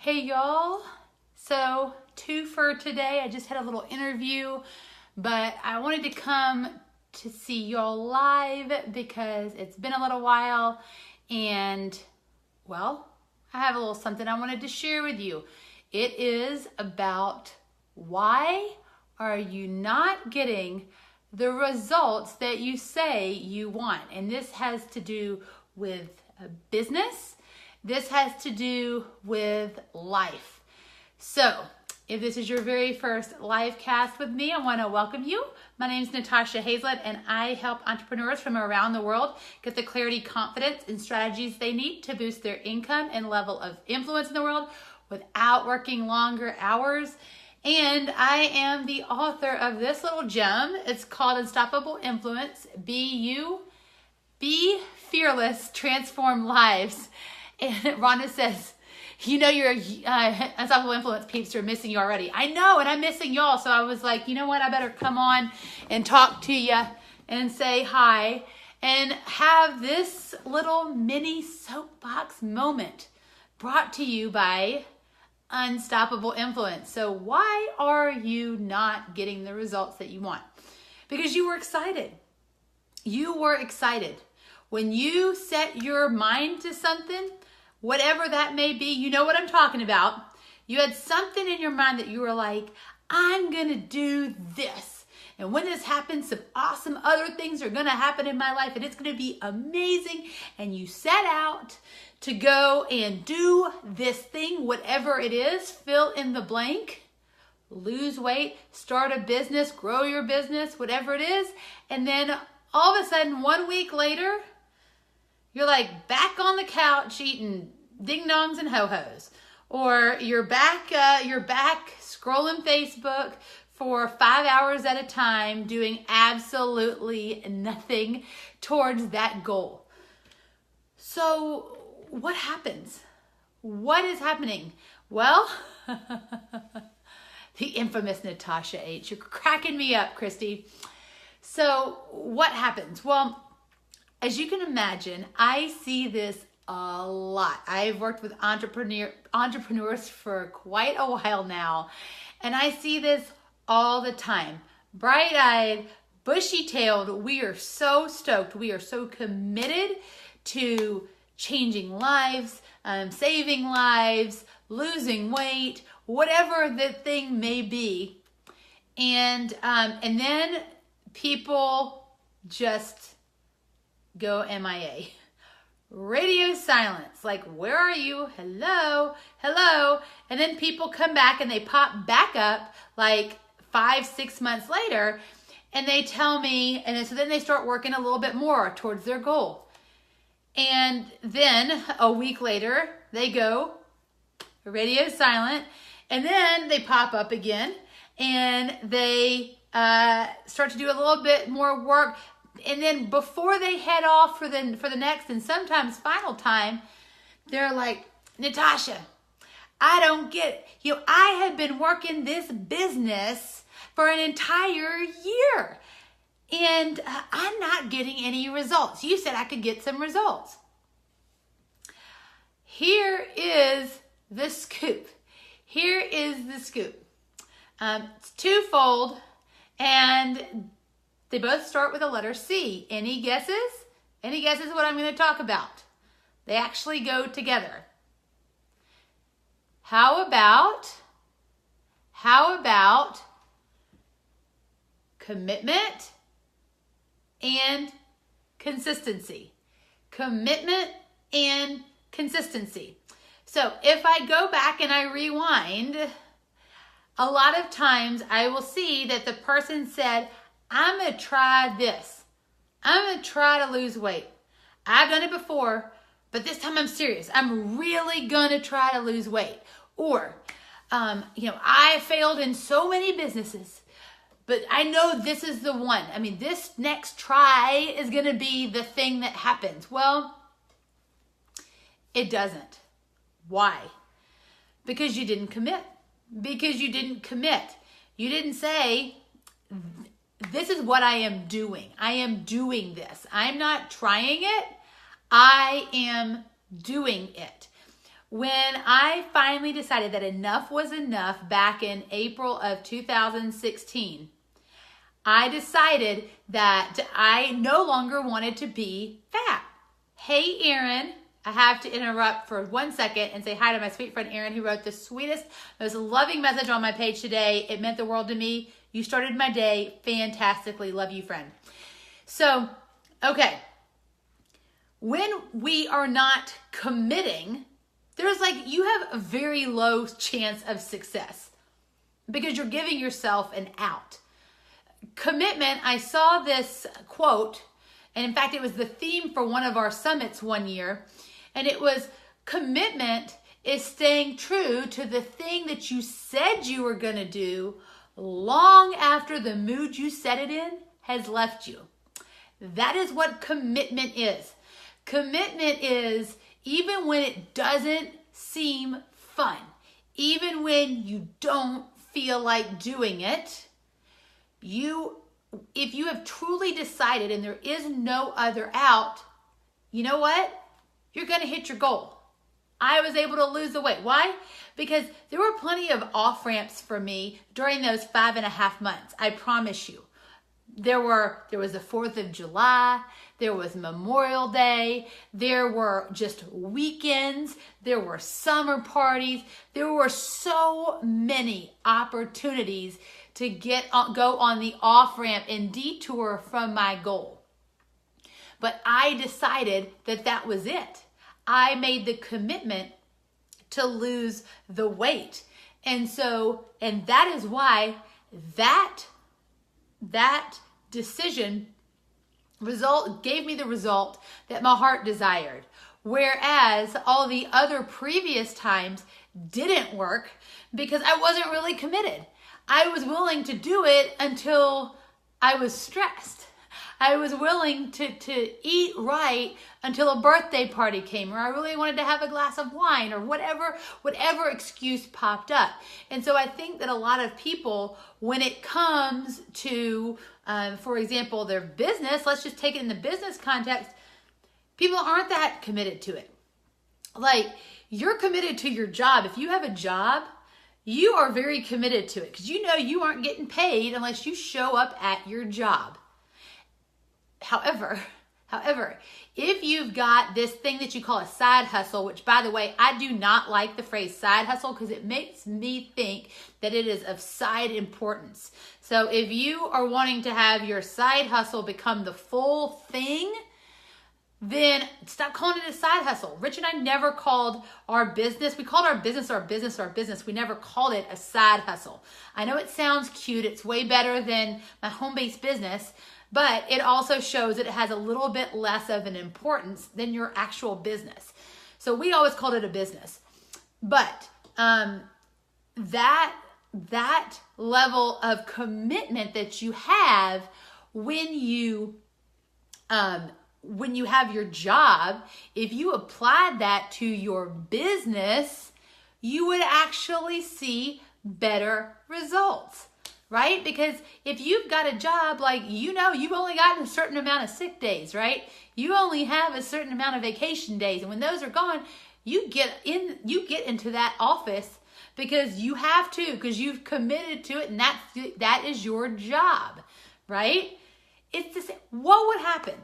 Hey y'all, so two for today. I just had a little interview, but I wanted to come to see y'all live because it's been a little while and, well, I have a little something I wanted to share with you. It is about why are you not getting the results that you say you want? And this has to do with business. This has to do with life. So, if this is your very first live cast with me, I want to welcome you. My name is Natasha Hazlett, and I help entrepreneurs from around the world get the clarity, confidence, and strategies they need to boost their income and level of influence in the world without working longer hours. And I am the author of this little gem. It's called Unstoppable Influence. Be you, be fearless, transform lives. And Rhonda says, you know, your Unstoppable Influence peeps are missing you already. I know, and I'm missing y'all. So I was like, you know what? I better come on and talk to you and say hi and have this little mini soapbox moment brought to you by Unstoppable Influence. So why are you not getting the results that you want? Because you were excited. You were excited. When you set your mind to something, whatever that may be, you know what I'm talking about. You had something in your mind that you were like, I'm going to do this. And when this happens, some awesome other things are going to happen in my life and it's going to be amazing. And you set out to go and do this thing, whatever it is, fill in the blank, lose weight, start a business, grow your business, whatever it is. And then all of a sudden, 1 week later, you're like back on the couch eating ding-dongs and ho-hos. Or you're back scrolling Facebook for 5 hours at a time doing absolutely nothing towards that goal. So what happens? What is happening? Well, the infamous Natasha H. You're cracking me up, Christy. So what happens? Well, as you can imagine, I see this a lot. I've worked with entrepreneurs for quite a while now, and I see this all the time. Bright-eyed, bushy-tailed, we are so stoked. We are so committed to changing lives, saving lives, losing weight, whatever the thing may be. And then people just go MIA. Radio silence. Like, where are you? Hello? Hello? And then people come back and they pop back up like 5-6 months later and they tell me, and so then they start working a little bit more towards their goal. And then a week later, they go radio silent, and then they pop up again and they start to do a little bit more work. And then before they head off for the next and sometimes final time, they're like, Natasha, I don't get it. I have been working this business for an entire year and I'm not getting any results. You said I could get some results. Here is the scoop. Here is the scoop. It's twofold, and they both start with the letter C. Any guesses? Any guesses what I'm going to talk about? They actually go together. How about commitment and consistency? Commitment and consistency. So if I go back and I rewind, a lot of times I will see that the person said, I'm going to try this. I'm going to try to lose weight. I've done it before, but this time I'm serious. I'm really going to try to lose weight. Or, I failed in so many businesses, but I know this is the one. I mean, this next try is going to be the thing that happens. Well, it doesn't. Why? Because you didn't commit. Because you didn't commit. You didn't say, this is what I am doing. I am doing this. I'm not trying it. I am doing it. When I finally decided that enough was enough back in April of 2016, I decided that I no longer wanted to be fat. Hey, Erin, I have to interrupt for 1 second and say hi to my sweet friend Erin, who wrote the sweetest, most loving message on my page today. It meant the world to me. You started my day fantastically. Love you, friend. So, okay. When we are not committing, there's you have a very low chance of success because you're giving yourself an out. Commitment, I saw this quote, and in fact, it was the theme for one of our summits one year, and it was, commitment is staying true to the thing that you said you were going to do long after the mood you set it in has left you. That is what commitment is. Commitment is even when it doesn't seem fun, even when you don't feel like doing it, if you have truly decided and there is no other out, you know what? You're going to hit your goal. I was able to lose the weight. Why? Because there were plenty of off-ramps for me during those 5.5 months. I promise you. There was the 4th of July, there was Memorial Day, there were just weekends, there were summer parties, there were so many opportunities to go on the off-ramp and detour from my goal. But I decided that was it. I made the commitment to lose the weight. And that is why that decision gave me the result that my heart desired. Whereas all the other previous times didn't work because I wasn't really committed. I was willing to do it until I was stressed. I was willing to eat right until a birthday party came, or I really wanted to have a glass of wine, or whatever excuse popped up. And so I think that a lot of people, when it comes to, for example, their business, let's just take it in the business context, people aren't that committed to it. You're committed to your job. If you have a job, you are very committed to it because you know you aren't getting paid unless you show up at your job. However, if you've got this thing that you call a side hustle, which, by the way, I do not like the phrase side hustle because it makes me think that it is of side importance. So if you are wanting to have your side hustle become the full thing, then stop calling it a side hustle. Rich and I never called our business. We called our business our business our business. We never called it a side hustle. I know it sounds cute. It's way better than my home-based business, but it also shows that it has a little bit less of an importance than your actual business. So we always called it a business. But that level of commitment that you have when you have your job, if you applied that to your business, you would actually see better results, right? Because if you've got a job, you've only gotten a certain amount of sick days, right? You only have a certain amount of vacation days. And when those are gone, you get into that office because you have to, because you've committed to it, and that is your job, right? It's the same. What would happen?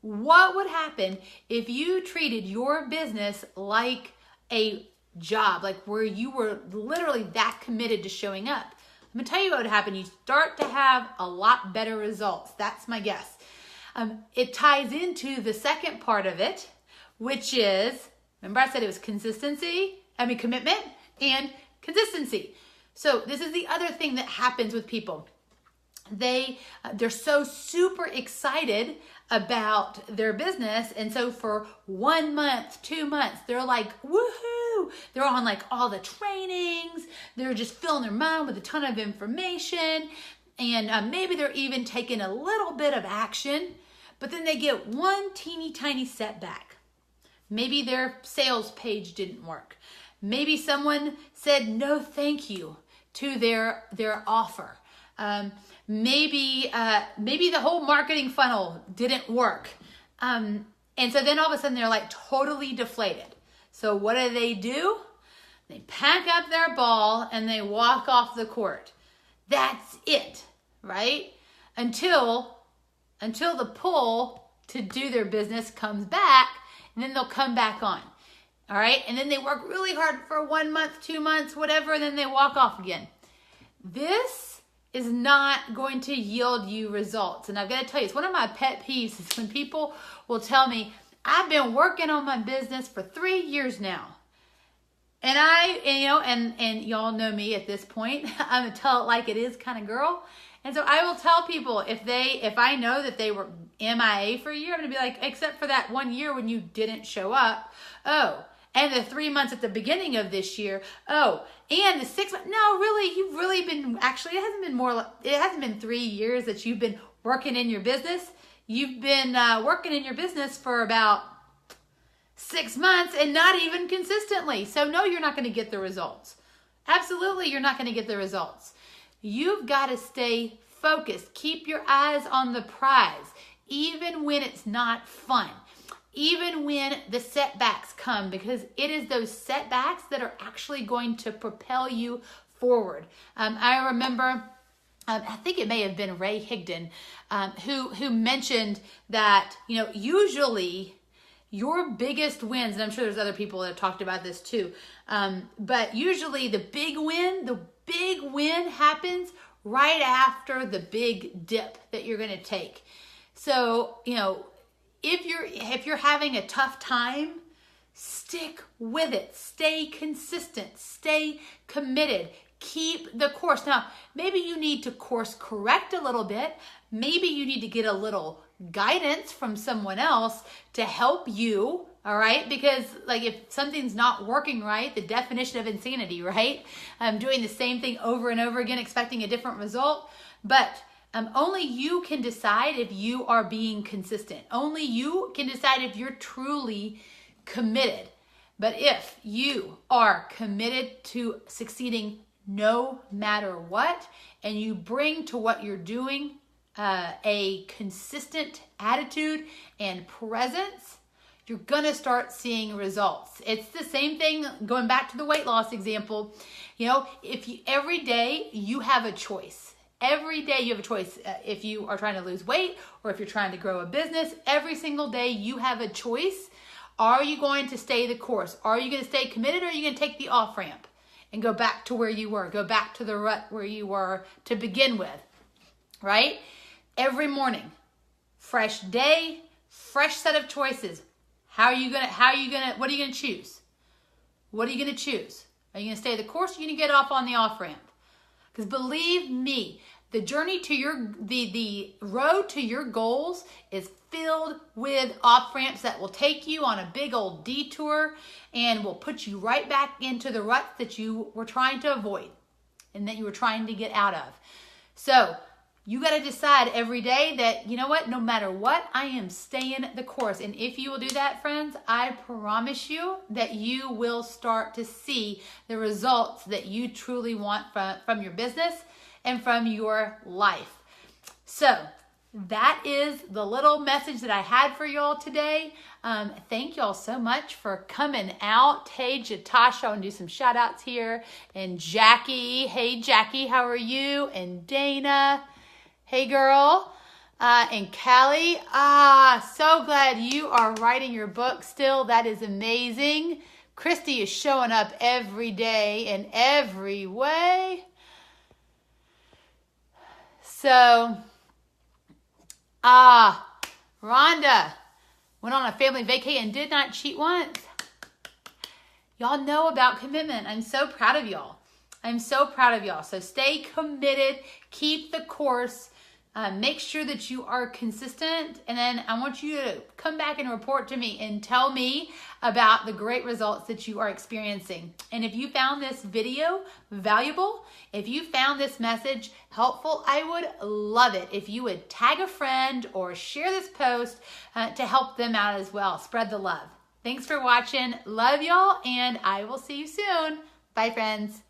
What would happen if you treated your business like a job, where you were literally that committed to showing up? I'm going to tell you what would happen. You start to have a lot better results. That's my guess. It ties into the second part of it, which is, remember I said it was commitment and consistency. So this is the other thing that happens with people. They're so super excited about their business, and so for 1 month, 2 months, they're like, woohoo! They're on all the trainings. They're just filling their mind with a ton of information, and maybe they're even taking a little bit of action, but then they get one teeny tiny setback. Maybe their sales page didn't work. Maybe someone said no thank you to their offer. Maybe the whole marketing funnel didn't work. And so then all of a sudden they're totally deflated. So what do? They pack up their ball and they walk off the court. That's it, right? Until the pull to do their business comes back, and then they'll come back on. All right? And then they work really hard for 1 month, 2 months, whatever, and then they walk off again. This is not going to yield you results. And I've got to tell you, it's one of my pet peeves is when people will tell me, I've been working on my business for 3 years now. And and y'all know me at this point. I'm a tell it like it is kind of girl. And so I will tell people if I know that they were MIA for a year, I'm going to be like, except for that 1 year when you didn't show up. Oh, and the 3 months at the beginning of this year. Oh, and the 6 months. No, really, you've really been, actually, it hasn't been 3 years that you've been working in your business. You've been working in your business for about 6 months and not even consistently. So no, you're not going to get the results. Absolutely, you're not going to get the results. You've got to stay focused. Keep your eyes on the prize, even when it's not fun, even when the setbacks come, because it is those setbacks that are actually going to propel you forward. I remember, I think it may have been Ray Higdon, who mentioned that, usually your biggest wins, and I'm sure there's other people that have talked about this too, but usually the big win happens right after the big dip that you're going to take. So, if you're having a tough time, stick with it. Stay consistent. Stay committed. Keep the course. Now, maybe you need to course correct a little bit. Maybe you need to get a little guidance from someone else to help you, all right? Because if something's not working right, the definition of insanity, right? Doing the same thing over and over again, expecting a different result. But only you can decide if you are being consistent. Only you can decide if you're truly committed. But if you are committed to succeeding no matter what, and you bring to what you're doing a consistent attitude and presence, you're going to start seeing results. It's the same thing going back to the weight loss example. Every day you have a choice. Every day you have a choice. If you are trying to lose weight or if you're trying to grow a business, every single day you have a choice. Are you going to stay the course? Are you going to stay committed, or are you going to take the off-ramp and go back to where you were? Go back to the rut where you were to begin with, right? Every morning, fresh day, fresh set of choices. What are you going to choose? What are you going to choose? Are you going to stay the course, or are you going to get off on the off-ramp? Because believe me, the journey to the road to your goals is filled with off-ramps that will take you on a big old detour and will put you right back into the rut that you were trying to avoid and that you were trying to get out of. So you got to decide every day that, no matter what, I am staying the course. And if you will do that, friends, I promise you that you will start to see the results that you truly want from your business and from your life. So that is the little message that I had for y'all today. Thank y'all so much for coming out. Hey, Natasha, I want to do some shout outs here. And Jackie, hey, Jackie, how are you? And Dana, hey, girl. And Callie, so glad you are writing your book still. That is amazing. Christy is showing up every day in every way. So, Rhonda went on a family vacay and did not cheat once. Y'all know about commitment. I'm so proud of y'all. So stay committed. Keep the course. Make sure that you are consistent. And then I want you to come back and report to me and tell me about the great results that you are experiencing. And if you found this video valuable, if you found this message helpful, I would love it if you would tag a friend or share this post to help them out as well. Spread the love. Thanks for watching. Love y'all, and I will see you soon. Bye, friends.